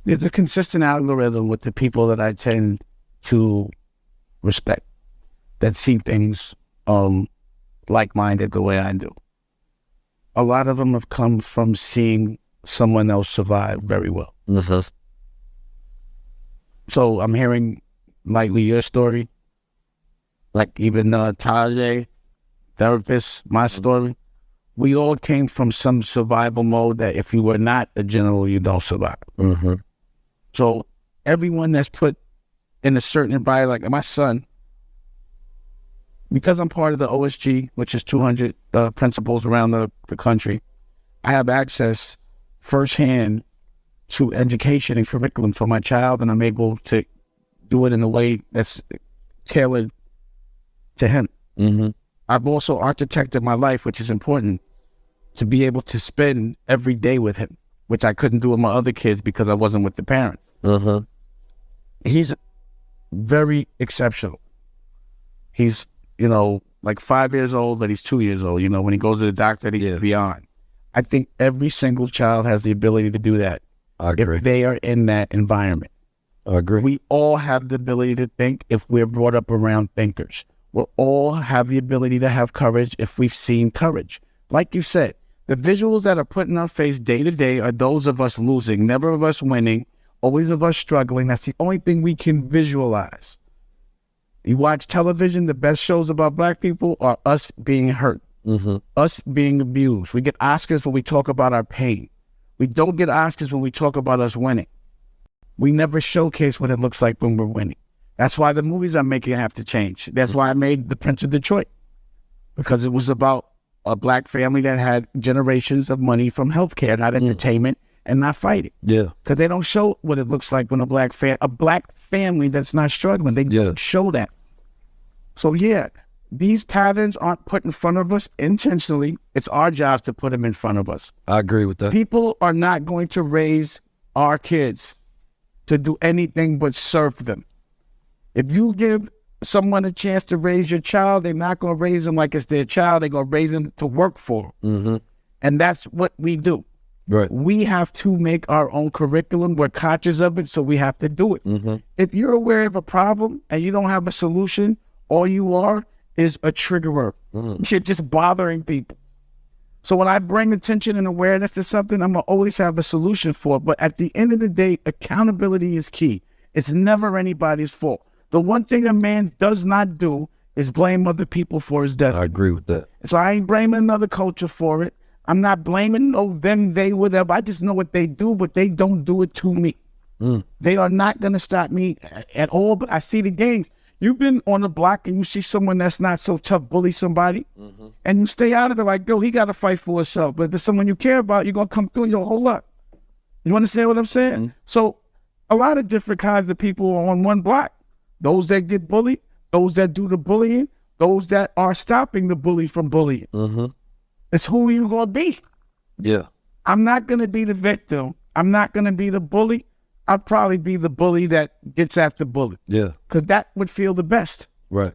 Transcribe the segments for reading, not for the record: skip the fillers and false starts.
there's a consistent algorithm with the people that I tend to respect, that see things like-minded the way I do. A lot of them have come from seeing someone else survive very well. Mm-hmm. So I'm hearing lightly your story, like even Tajay, therapist, my story. We all came from some survival mode that if you were not a general, you don't survive. Mm-hmm. So everyone that's put in a certain environment, like my son, because I'm part of the OSG, which is 200 principals around the country, I have access firsthand to education and curriculum for my child, and I'm able to do it in a way that's tailored to him. Mm-hmm. I've also architected my life, which is important, to be able to spend every day with him, which I couldn't do with my other kids because I wasn't with the parents. Mm-hmm. He's very exceptional. He's, like 5 years old, but he's 2 years old. When he goes to the doctor, he's beyond. I think every single child has the ability to do that. I agree. If they are in that environment. I agree. We all have the ability to think if we're brought up around thinkers. We'll all have the ability to have courage if we've seen courage. Like you said, the visuals that are put in our face day to day are those of us losing, never of us winning, always of us struggling. That's the only thing we can visualize. You watch television, the best shows about black people are us being hurt, us being abused. We get Oscars when we talk about our pain. We don't get Oscars when we talk about us winning. We never showcase what it looks like when we're winning. That's why the movies I'm making have to change. That's why I made The Prince of Detroit, because it was about a black family that had generations of money from healthcare, not entertainment, and not fighting. Yeah. Because they don't show what it looks like when a black family that's not struggling. They don't show that. So yeah, these patterns aren't put in front of us intentionally. It's our job to put them in front of us. I agree with that. People are not going to raise our kids to do anything but serve them. If you give someone a chance to raise your child, they're not going to raise them like it's their child. They're going to raise them to work for them. Mm-hmm. And that's what we do. Right. We have to make our own curriculum. We're conscious of it, so we have to do it. Mm-hmm. If you're aware of a problem and you don't have a solution, all you are is a triggerer. Mm-hmm. You're just bothering people. So when I bring attention and awareness to something, I'm going to always have a solution for it. But at the end of the day, accountability is key. It's never anybody's fault. The one thing a man does not do is blame other people for his death. I agree with that. So I ain't blaming another culture for it. I'm not blaming them, they, whatever. I just know what they do, but they don't do it to me. They are not going to stop me at all, but I see the games. You've been on the block and you see someone that's not so tough bully somebody, and you stay out of it like, yo, he got to fight for himself. But if it's someone you care about, you're going to come through and you'll hold up. You understand what I'm saying? So a lot of different kinds of people are on one block. Those that get bullied, those that do the bullying, those that are stopping the bully from bullying. It's who you going to be. Yeah. I'm not going to be the victim. I'm not going to be the bully. I'll probably be the bully that gets after bully. Yeah. Because that would feel the best. Right.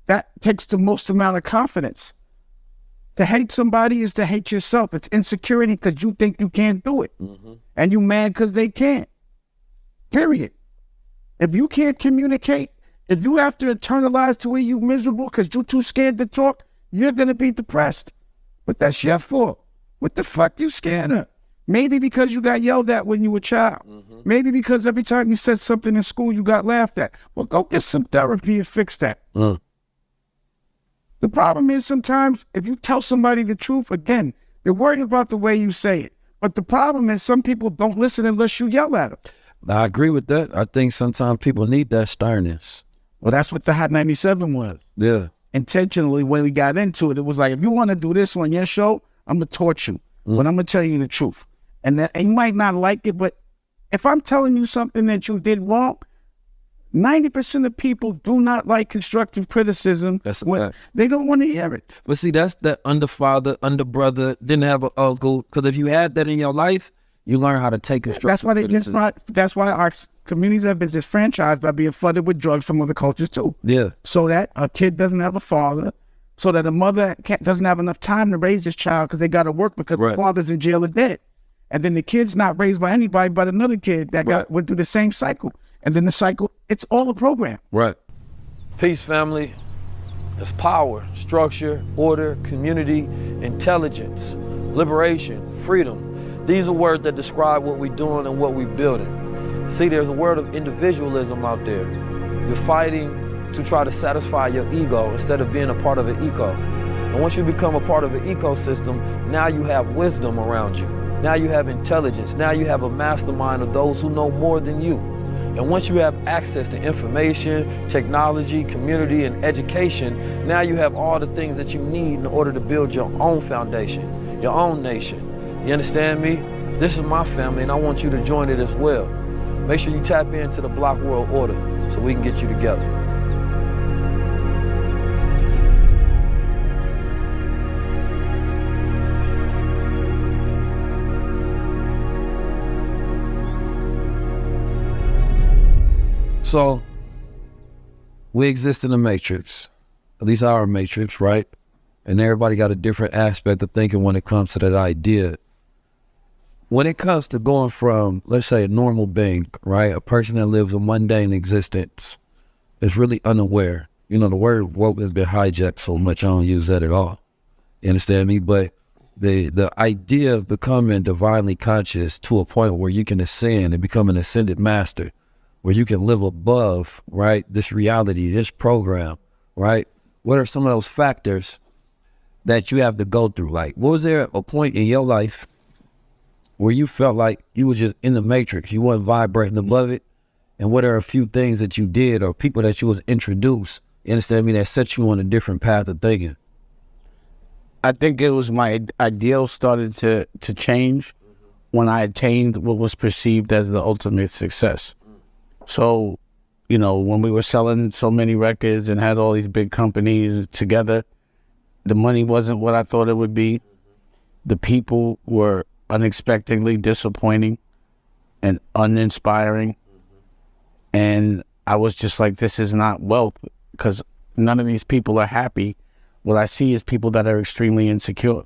That takes the most amount of confidence. To hate somebody is to hate yourself. It's insecurity because you think you can't do it. And you mad because they can't. Period. If you can't communicate, if you have to internalize to where you're miserable because you're too scared to talk, you're going to be depressed. But that's your fault. What the fuck you scared of? Maybe because you got yelled at when you were a child. Maybe because every time you said something in school, you got laughed at. Well, go get some therapy and fix that. The problem is sometimes if you tell somebody the truth, again, they're worried about the way you say it. But the problem is some people don't listen unless you yell at them. I agree with that. I think sometimes people need that sternness. Well, that's what the Hot 97 was. Yeah. Intentionally, when we got into it, it was like, if you want to do this on your show, I'm going to torch you. But I'm going to tell you the truth. And you might not like it, but if I'm telling you something that you did wrong, 90% of people do not like constructive criticism. That's a fact. They don't want to hear it. But see, that's that underfather, underbrother, didn't have an uncle. Because if you had that in your life, you learn how to take constructive criticism. That's why our communities have been disfranchised by being flooded with drugs from other cultures too. Yeah. So that a kid doesn't have a father, so that a mother doesn't have enough time to raise this child because they got to work because the father's in jail or dead. And then the kid's not raised by anybody but another kid that went through the same cycle. And then the cycle, it's all a program. Right. Peace, family. There's power, structure, order, community, intelligence, liberation, freedom. These are words that describe what we're doing and what we're building. See, there's a word of individualism out there. You're fighting to try to satisfy your ego instead of being a part of an eco. And once you become a part of an ecosystem, now you have wisdom around you. Now you have intelligence. Now you have a mastermind of those who know more than you. And once you have access to information, technology, community, and education, now you have all the things that you need in order to build your own foundation, your own nation. You understand me? This is my family, and I want you to join it as well. Make sure you tap into the Block World Order so we can get you together. So, we exist in a matrix, at least our matrix, right? And everybody got a different aspect of thinking when it comes to that idea. When it comes to going from, let's say, a normal being, right? A person that lives a mundane existence is really unaware. You know, the word woke has been hijacked so much, I don't use that at all. You understand me? But the idea of becoming divinely conscious to a point where you can ascend and become an ascended master, where you can live above, right, this reality, this program, right? What are some of those factors that you have to go through? Like, was there a point in your life where you felt like you was just in the matrix, you wasn't vibrating above it? And what are a few things that you did or people that you was introduced, you understand me, that set you on a different path of thinking? I think it was my ideal started to change when I attained what was perceived as the ultimate success. So, you know, when we were selling so many records and had all these big companies together, the money wasn't what I thought it would be. The people were unexpectedly disappointing and uninspiring. And I was just like, this is not wealth, because none of these people are happy. What I see is people that are extremely insecure.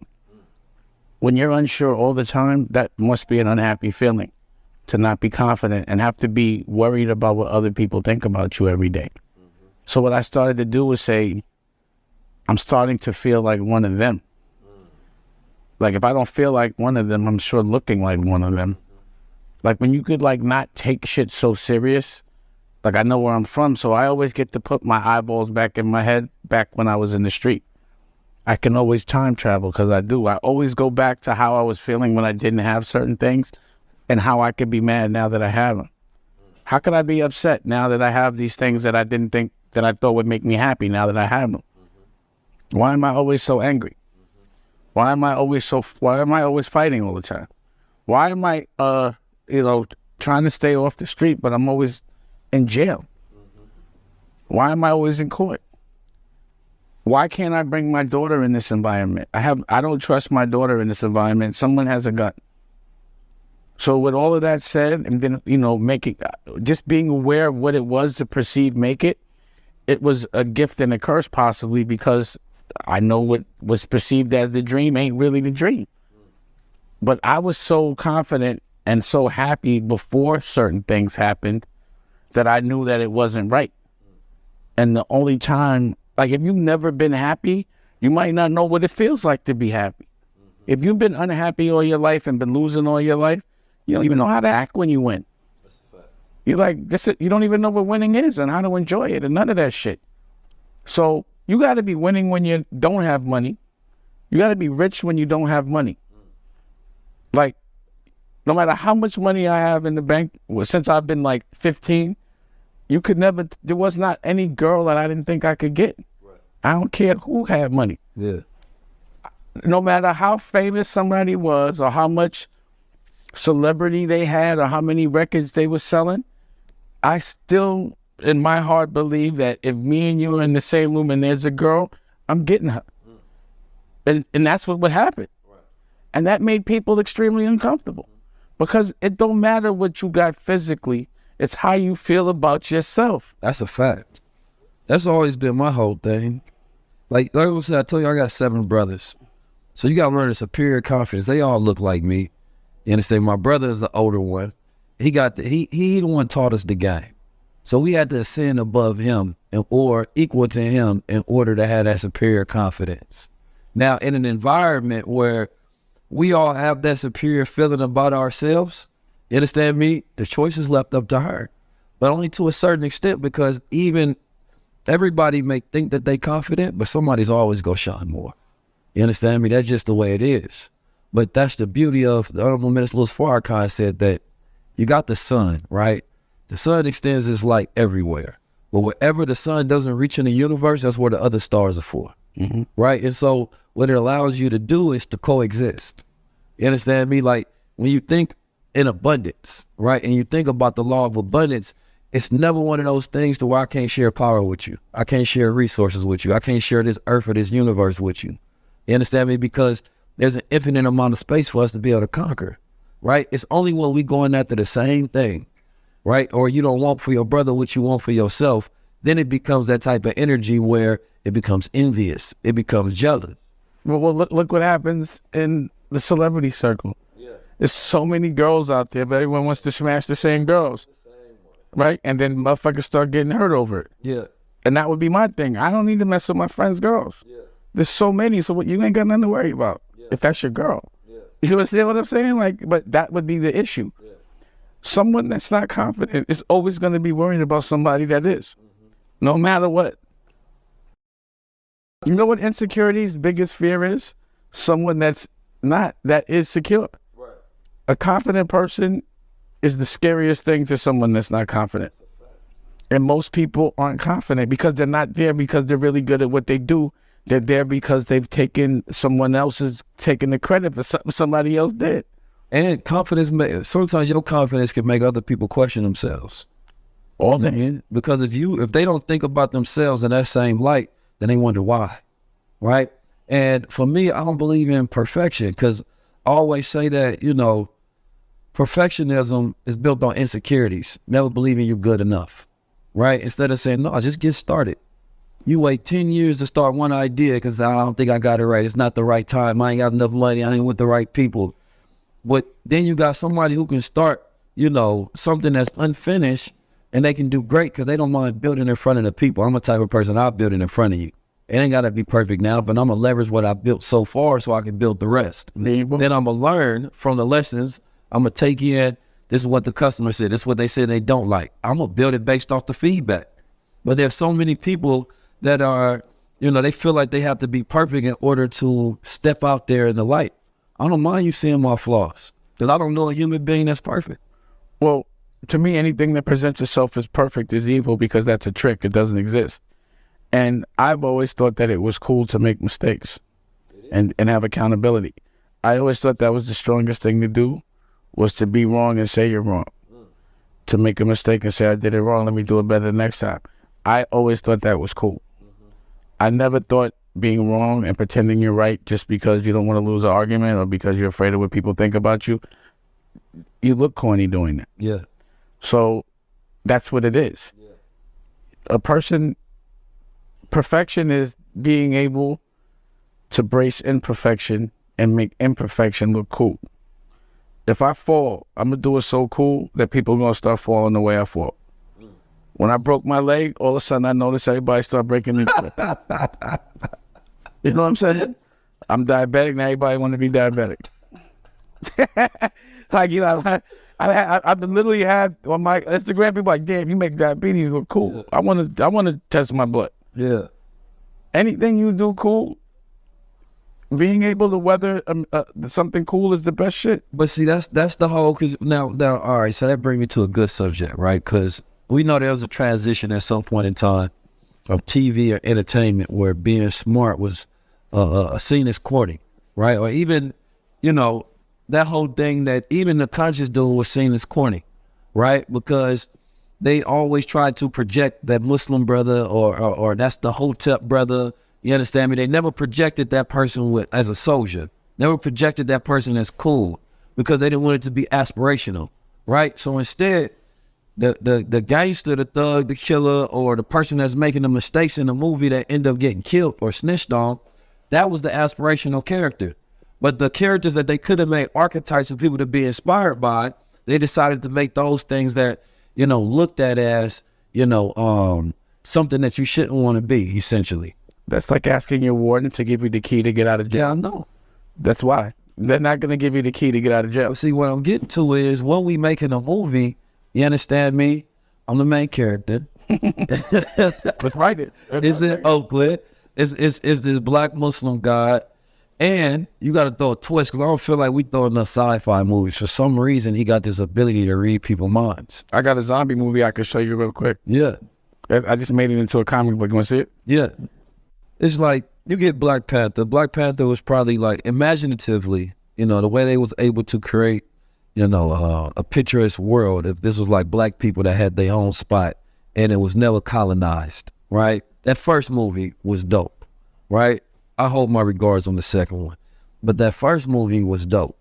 When you're unsure all the time, that must be an unhappy feeling. To not be confident and have to be worried about what other people think about you every day. So what I started to do was say, I'm starting to feel like one of them. Like if I don't feel like one of them, I'm sure looking like one of them. Like when you could like not take shit so serious, like I know where I'm from, so I always get to put my eyeballs back in my head back when I was in the street. I can always time travel because I do. I always go back to how I was feeling when I didn't have certain things. And how I could be mad now that I have them. How could I be upset now that I have these things that I didn't think that I thought would make me happy now that I have them? Why am I always so angry? Why am I always fighting all the time? Why am I, trying to stay off the street, but I'm always in jail? Why am I always in court? Why can't I bring my daughter in this environment? I don't trust my daughter in this environment. Someone has a gun. So with all of that said, and then, just being aware of what it was to perceive make it was a gift and a curse possibly, because I know what was perceived as the dream ain't really the dream. But I was so confident and so happy before certain things happened that I knew that it wasn't right. And the only time, like if you've never been happy, you might not know what it feels like to be happy. If you've been unhappy all your life and been losing all your life, you don't even know how to act when you win. That's a fact. You're like, you don't even know what winning is and how to enjoy it and none of that shit. So you got to be winning when you don't have money. You got to be rich when you don't have money. Like, no matter how much money I have in the bank, since I've been like 15, there was not any girl that I didn't think I could get. Right. I don't care who had money. Yeah. No matter how famous somebody was or how much celebrity they had or how many records they were selling, I still in my heart believe that if me and you are in the same room and there's a girl, I'm getting her. And that's what would happen. Right. And that made people extremely uncomfortable because it don't matter what you got physically, it's how you feel about yourself. That's a fact. That's always been my whole thing. Like I said, I told you I got 7 brothers. So you got to learn a superior confidence. They all look like me. You understand? My brother is the older one. He the one taught us the game. So we had to ascend above him or equal to him in order to have that superior confidence. Now, in an environment where we all have that superior feeling about ourselves, you understand me? The choice is left up to her, but only to a certain extent, because even everybody may think that they confident, but somebody's always gonna shine more. You understand me? That's just the way it is. But that's the beauty of the Honorable Minister Louis Farrakhan said that you got the sun, right? The sun extends its light everywhere. But wherever the sun doesn't reach in the universe, that's where the other stars are for, right? And so what it allows you to do is to coexist. You understand me? Like when you think in abundance, right? And you think about the law of abundance, it's never one of those things to where I can't share power with you. I can't share resources with you. I can't share this earth or this universe with you. You understand me? Because there's an infinite amount of space for us to be able to conquer, right? It's only when we going after the same thing, right? Or you don't want for your brother what you want for yourself, then it becomes that type of energy where it becomes envious. It becomes jealous. Well, look what happens in the celebrity circle. Yeah. There's so many girls out there, but everyone wants to smash the same girls, right? And then motherfuckers start getting hurt over it. Yeah. And that would be my thing. I don't need to mess with my friends' girls. Yeah. There's so many, so what, you ain't got nothing to worry about if that's your girl. Yeah. You understand what I'm saying? Like, but that would be the issue. Yeah. Someone that's not confident is always going to be worried about somebody that is, no matter what. You know what insecurity's biggest fear is? Someone that's not, that is secure. Right. A confident person is the scariest thing to someone that's not confident. And most people aren't confident because they're not there because they're really good at what they do. They're there because they've taken someone else's, taken the credit for something somebody else did. And confidence, sometimes your confidence can make other people question themselves. All that. Because if they don't think about themselves in that same light, then they wonder why, right? And for me, I don't believe in perfection because I always say that, perfectionism is built on insecurities, never believing you're good enough, right? Instead of saying, no, just get started. You wait 10 years to start one idea because I don't think I got it right. It's not the right time. I ain't got enough money. I ain't with the right people. But then you got somebody who can start, something that's unfinished and they can do great because they don't mind building in front of the people. I'm a type of person, I'll build it in front of you. It ain't got to be perfect now, but I'm going to leverage what I built so far so I can build the rest. Then I'm going to learn from the lessons. I'm going to take in, this is what the customer said. This is what they said they don't like. I'm going to build it based off the feedback. But there's so many people that are, they feel like they have to be perfect in order to step out there in the light. I don't mind you seeing my flaws because I don't know a human being that's perfect. Well, to me, anything that presents itself as perfect is evil because that's a trick. It doesn't exist. And I've always thought that it was cool to make mistakes and have accountability. I always thought that was the strongest thing to do, was to be wrong and say you're wrong. To make a mistake and say, I did it wrong, let me do it better next time. I always thought that was cool. I never thought being wrong and pretending you're right just because you don't want to lose an argument or because you're afraid of what people think about you. You look corny doing that. Yeah. So that's what it is. Yeah. Perfection is being able to brace imperfection and make imperfection look cool. If I fall, I'm going to do it so cool that people are going to start falling the way I fall. When I broke my leg, all of a sudden I noticed everybody started breaking it. You know what I'm saying? I'm diabetic, now everybody want to be diabetic. I've literally had on my Instagram, people like, damn, you make diabetes look cool. Yeah. I want to test my blood. Yeah. Anything you do cool, being able to weather something cool is the best shit. But see, that's the whole, cause now, all right, so that brings me to a good subject, right? Because we know there was a transition at some point in time of TV or entertainment where being smart was seen as corny, right? Or even, that whole thing that even the conscious dude was seen as corny, right? Because they always tried to project that Muslim brother or that's the Hotep brother. You understand me? They never projected that person as a soldier. Never projected that person as cool because they didn't want it to be aspirational, right? So instead, the gangster, the thug, the killer, or the person that's making the mistakes in the movie that end up getting killed or snitched on, that was the aspirational character. But the characters that they could have made archetypes for people to be inspired by, they decided to make those things that, you know, looked at as, you know, something that you shouldn't want to be, essentially. That's like asking your warden to give you the key to get out of jail. Yeah, I know. That's why. They're not going to give you the key to get out of jail. But see, what I'm getting to is when we making a movie, you understand me? I'm the main character. Let's write it. It's in Oakland. It's this black Muslim guy. And you got to throw a twist, because I don't feel like we throwing enough sci-fi movies. For some reason, he got this ability to read people's minds. I got a zombie movie I could show you real quick. Yeah. I just made it into a comic book. You want to see it? Yeah. It's like, you get Black Panther. Black Panther was probably like, imaginatively, you know, the way they was able to create, you know, a picturesque world. If this was like black people that had their own spot and it was never colonized, right? That first movie was dope, right? I hold my regards on the second one, but that first movie was dope.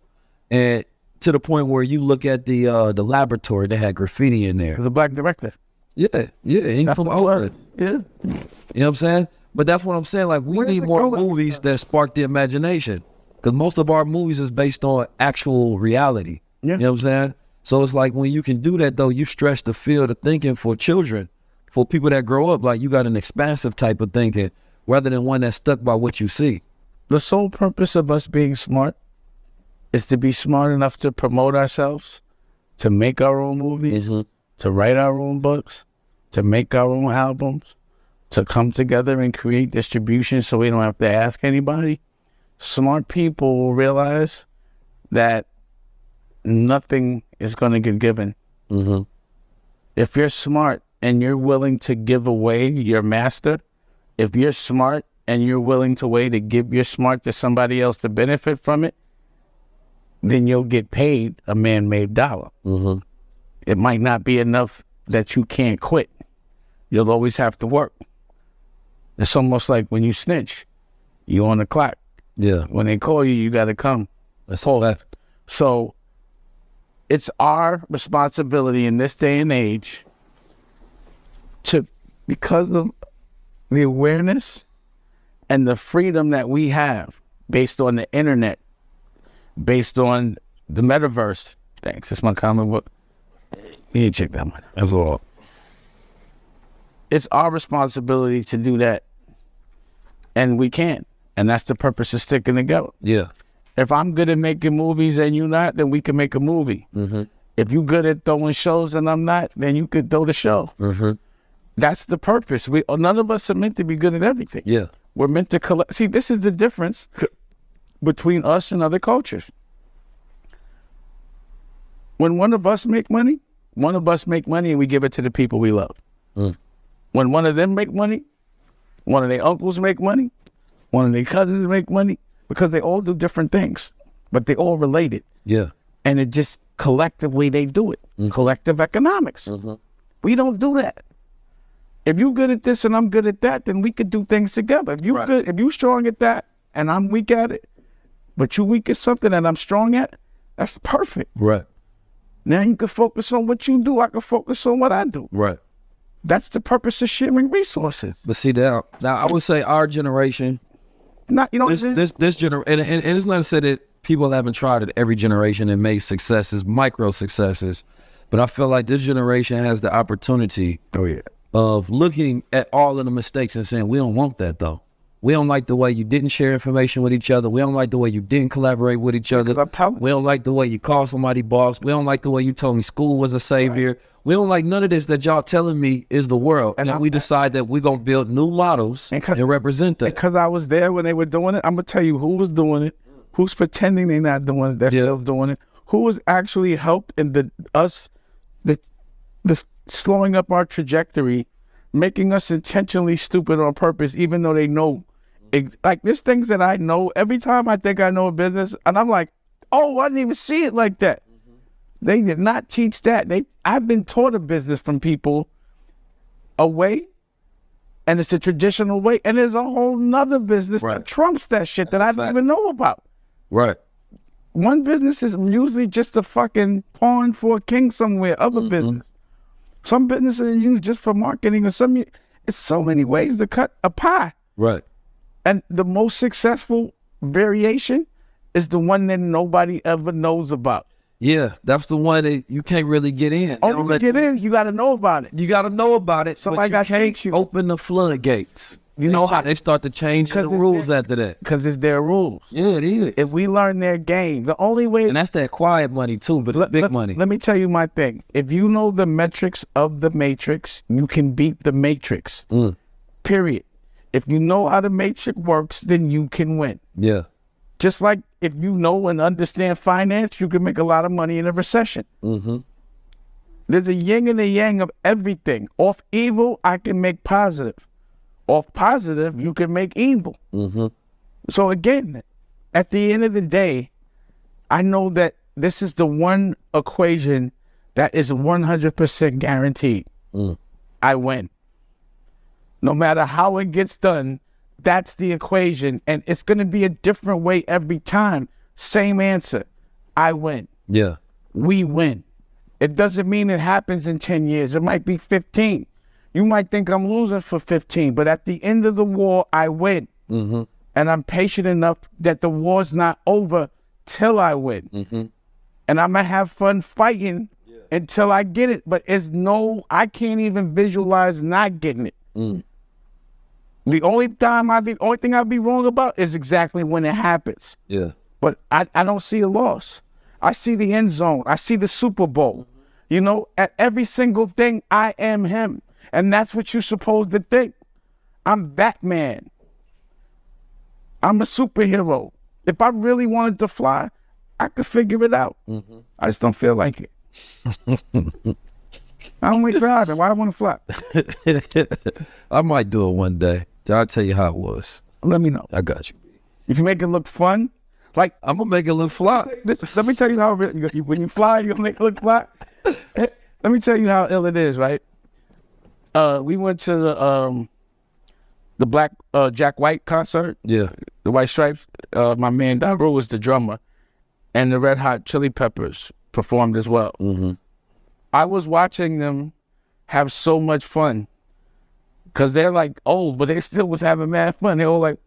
And to the point where you look at the laboratory, they had graffiti in there. There's a black director. Yeah, he's from Oakland. Yeah. You know what I'm saying? But that's what I'm saying. Like, we need more movies that spark the imagination, because most of our movies is based on actual reality. Yeah. You know what I'm saying? So it's like, when you can do that, though, you stretch the field of thinking for children, for people that grow up. Like, you got an expansive type of thinking rather than one that's stuck by what you see. The sole purpose of us being smart is to be smart enough to promote ourselves, to make our own movies, to write our own books, to make our own albums, to come together and create distribution so we don't have to ask anybody. Smart people will realize that nothing is going to get given. If you're smart and you're willing to give away your master, if you're smart and you're willing to give your smart to somebody else to benefit from it, then you'll get paid a man-made dollar. It might not be enough that you can't quit. You'll always have to work. It's almost like when you snitch, you on the clock. Yeah. When they call you, you got to come. That's all that. So it's our responsibility in this day and age to, because of the awareness and the freedom that we have based on the internet, based on the metaverse. Thanks. It's my comic book. You need to check that one. That's all. It's our responsibility to do that. And we can. And that's the purpose of sticking together. Yeah. If I'm good at making movies and you not, then we can make a movie. If you good at throwing shows and I'm not, then you could throw the show. That's the purpose. None of us are meant to be good at everything. Yeah. We're meant to collect. See, this is the difference between us and other cultures. When one of us make money and we give it to the people we love. When one of them make money, one of their uncles make money, one of their cousins make money, because they all do different things, but they all related. Yeah. And it just collectively they do it. Collective economics. We don't do that. If you're good at this and I'm good at that, then we could do things together. If you good, if you strong at that and I'm weak at it, but you weak at something that I'm strong at, that's perfect. Right. Now you can focus on what you do. I can focus on what I do. Right. That's the purpose of sharing resources. But see, now I would say our generation, not, you know, this generation, and it's not to say that people haven't tried it every generation and made successes, micro successes, but I feel like this generation has the opportunity of looking at all of the mistakes and saying, we don't want that though. We don't like the way you didn't share information with each other. We don't like the way you didn't collaborate with each other. We don't like the way you called somebody boss. We don't like the way you told me school was a savior. We don't like none of this that y'all telling me is the world. And we decide that we're going to build new models and represent that. Because I was there when they were doing it, I'm going to tell you who was doing it, who's pretending they're not doing it, they're still doing it, who was actually helped in the slowing up our trajectory, making us intentionally stupid on purpose, even though they know. Like, there's things that I know every time I think I know a business, and I'm like, oh, I didn't even see it like that. They did not teach that. I've been taught a business from people a way, and it's a traditional way, and there's a whole nother business that trumps that shit that I didn't even know about. Right. One business is usually just a fucking pawn for a king somewhere, other business. Some businesses are used just for marketing, or it's so many ways to cut a pie. Right. And the most successful variation is the one that nobody ever knows about. Yeah, that's the one that you can't really get in. Only to get in, you got to know about it. You got to know about it. Somebody got to teach you. Open the floodgates. You know how they start to change the rules after that. Because it's their rules. Yeah, it is. If we learn their game, the only way... And that's that quiet money too, but big money. Let me tell you my thing. If you know the metrics of the matrix, you can beat the matrix. Period. If you know how the matrix works, then you can win. Yeah. Just like if you know and understand finance, you can make a lot of money in a recession. There's a yin and a yang of everything. Off evil, I can make positive. Off positive, you can make evil. So again, at the end of the day, I know that this is the one equation that is 100% guaranteed. I win. No matter how it gets done, that's the equation. And it's going to be a different way every time. Same answer. I win. Yeah. We win. It doesn't mean it happens in 10 years. It might be 15. You might think I'm losing for 15, but at the end of the war, I win. And I'm patient enough that the war's not over till I win. And I'm going to have fun fighting until I get it. But I can't even visualize not getting it. The only thing I'd be wrong about is exactly when it happens. Yeah. But I don't see a loss. I see the end zone. I see the Super Bowl. You know, at every single thing, I am him. And that's what you're supposed to think. I'm Batman. I'm a superhero. If I really wanted to fly, I could figure it out. I just don't feel like it. I don't like driving. Why do I want to fly? I might do it one day. I'll tell you how it was. Let me know. I got you. If you make it look fun, like I'm gonna make it look fly. Let me tell you how when you fly, you'll make it look fly. Let me tell you how ill it is, right? We went to the Black Jack White concert. Yeah. The White Stripes. My man Daru was the drummer, and the Red Hot Chili Peppers performed as well. I was watching them have so much fun because they're like old, but they still was having mad fun. They were like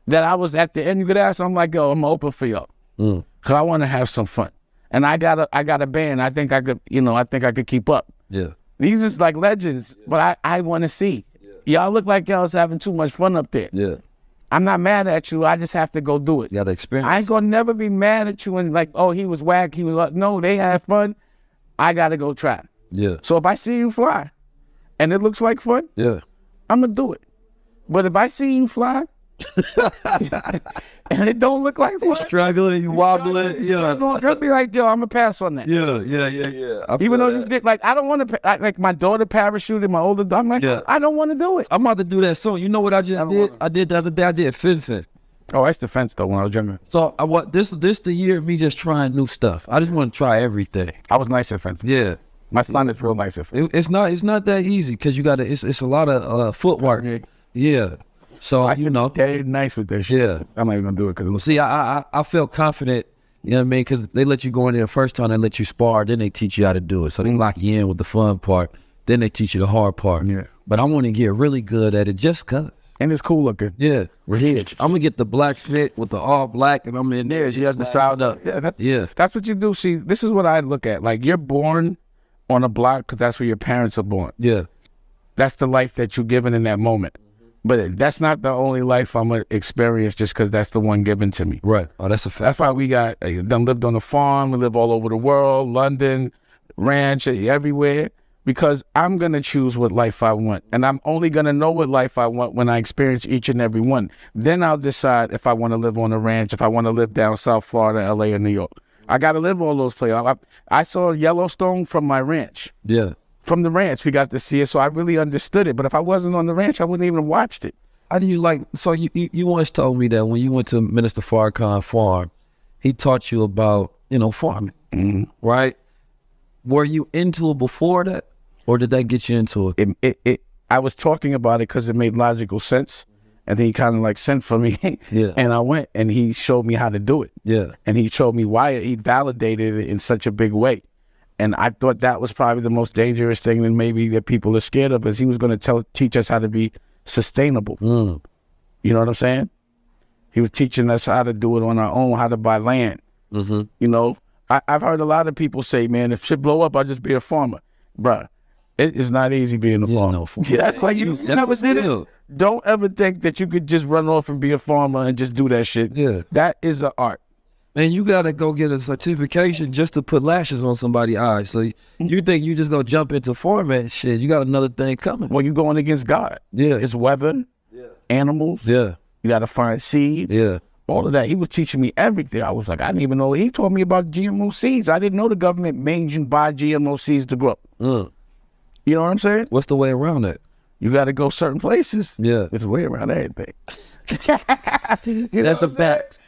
that. I was at the end of that, so I'm like, yo, I'm open for y'all because I want to have some fun. And I got a band. I think I could keep up. Yeah. These is like legends, but I want to see. Y'all look like y'all was having too much fun up there. Yeah. I'm not mad at you. I just have to go do it. You got to experience. I ain't gonna never be mad at you and like, oh, he was whack. He was like, no, they had fun. I got to go try. Yeah. So if I see you fly and it looks like fun, I'm going to do it. But if I see you fly and it don't look like fun, struggling, you wobbling, I'll be like, yo, I'm going to pass on that. Yeah. Even though you think, like, I don't want to, like my daughter parachuted, my older daughter, I'm like, I don't want to do it. I'm about to do that soon. You know what I just did? I did the other day, I did fencing. Oh, I used to fence though when I was younger. So this the year of me just trying new stuff. I just want to try everything. I was nice at fencing. Yeah. My son is real nice at fencing. It's not that easy because you got to, it's a lot of footwork. Yeah. So, They're nice with that shit. Yeah. I'm not even going to do it. Cause see, I felt confident, you know what I mean? Because they let you go in there the first time, they let you spar, then they teach you how to do it. So they lock you in with the fun part, then they teach you the hard part. Yeah. But I want to get really good at it just because. And it's cool looking. Yeah. I'm going to get the black fit with the all black, and I'm in there. You have to style up. Yeah. That's what you do. See, this is what I look at. Like, you're born on a block because that's where your parents are born. Yeah. That's the life that you're given in that moment. But that's not the only life I'm going to experience just because that's the one given to me. Right. Oh, that's a fact. That's why we got, done lived on a farm. We live all over the world, London, ranch, everywhere. Because I'm going to choose what life I want. And I'm only going to know what life I want when I experience each and every one. Then I'll decide if I want to live on a ranch, if I want to live down South Florida, LA, or New York. I got to live all those places. I saw Yellowstone from my ranch. Yeah. From the ranch, we got to see it, so I really understood it. But if I wasn't on the ranch, I wouldn't even have watched it. How do you like, so you once told me that when you went to Minister Farrakhan farm, he taught you about, farming, right? Were you into it before that? Or did that get you into it? I was talking about it because it made logical sense. And then he kind of like sent for me. Yeah. And I went and he showed me how to do it. Yeah. And he showed me why he validated it in such a big way. And I thought that was probably the most dangerous thing that maybe that people are scared of, is he was going to teach us how to be sustainable. You know what I'm saying? He was teaching us how to do it on our own, how to buy land. Mm-hmm. You know, I've heard a lot of people say, man, if shit blow up, I'll just be a farmer. Bruh, it is not easy being a farmer. No, Yeah, that's why you never did it. Don't ever think that you could just run off and be a farmer and just do that shit. Yeah. That is an art. Man, you got to go get a certification just to put lashes on somebody's eyes. So you think you just going to jump into farming shit, you got another thing coming. Well, you're going against God. Yeah. It's weather, animals. Yeah. You got to find seeds. Yeah. All of that. He was teaching me everything. I was like, I didn't even know. He taught me about GMO seeds. I didn't know the government made you buy GMO seeds to grow. You know what I'm saying? What's the way around that? You got to go certain places. Yeah. There's a way around everything. That's a fact.